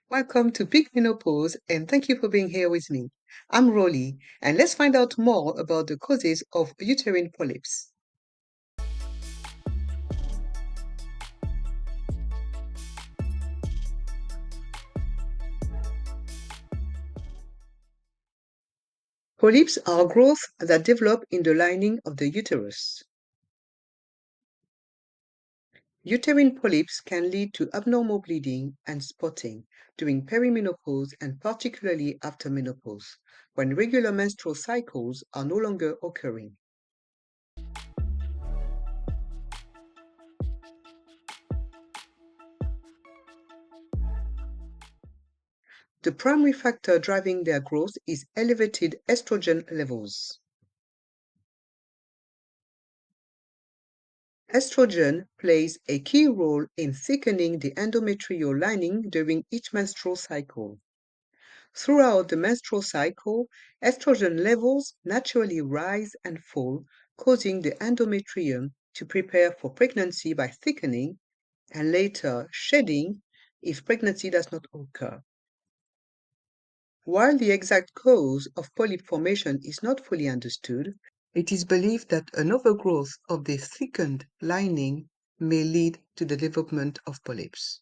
Welcome to Pink Menopause and thank you for being here with me. I'm Rolly and let's find out more about the causes of uterine polyps. Polyps are growths that develop in the lining of the uterus. Uterine polyps can lead to abnormal bleeding and spotting during perimenopause and particularly after menopause, when regular menstrual cycles are no longer occurring. The primary factor driving their growth is elevated estrogen levels. Estrogen plays a key role in thickening the endometrial lining during each menstrual cycle. Throughout the menstrual cycle, estrogen levels naturally rise and fall, causing the endometrium to prepare for pregnancy by thickening and later shedding if pregnancy does not occur. While the exact cause of polyp formation is not fully understood, it is believed that an overgrowth of the thickened lining may lead to the development of polyps.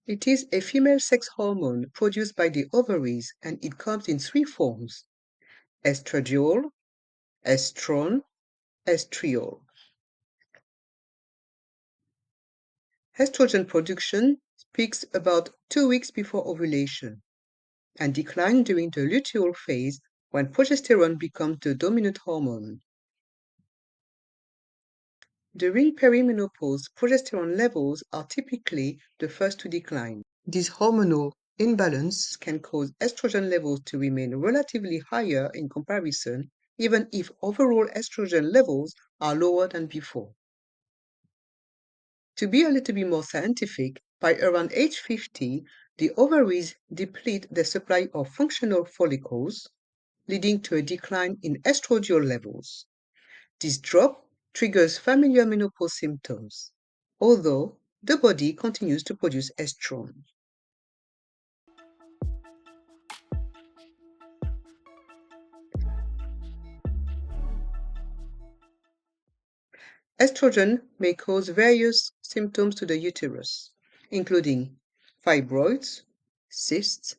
It is a female sex hormone produced by the ovaries and it comes in three forms: estradiol, estrone, estriol. Estrogen production peaks about 2 weeks before ovulation and declines during the luteal phase when progesterone becomes the dominant hormone. During perimenopause, progesterone levels are typically the first to decline. This hormonal imbalance can cause estrogen levels to remain relatively higher in comparison, even if overall estrogen levels are lower than before. To be a little bit more scientific, by around age 50, the ovaries deplete the supply of functional follicles, leading to a decline in estradiol levels. This drop triggers familiar menopause symptoms, although the body continues to produce estrone. Estrogen may cause various symptoms to the uterus, including fibroids, cysts,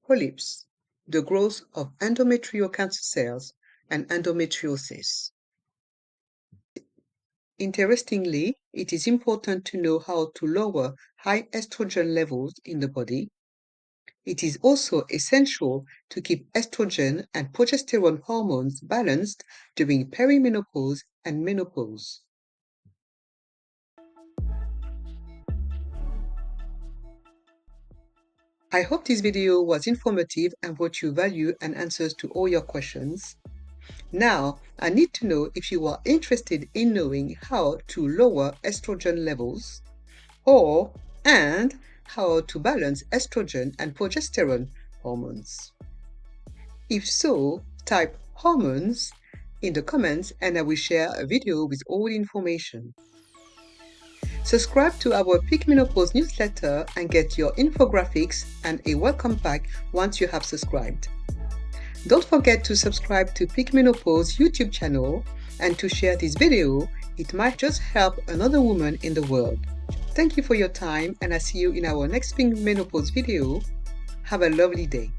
polyps, the growth of endometrial cancer cells, and endometriosis. Interestingly, it is important to know how to lower high estrogen levels in the body. It is also essential to keep estrogen and progesterone hormones balanced during perimenopause and menopause. I hope this video was informative and brought you value and answers to all your questions. Now, I need to know if you are interested in knowing how to lower estrogen levels and how to balance estrogen and progesterone hormones. If so, type hormones in the comments and I will share a video with all the information. Subscribe to our Pink Menopause newsletter and get your infographics and a welcome pack once you have subscribed. Don't forget to subscribe to Pink Menopause YouTube channel and to share this video. It might just help another woman in the world. Thank you for your time and I see you in our next Pink Menopause video. Have a lovely day.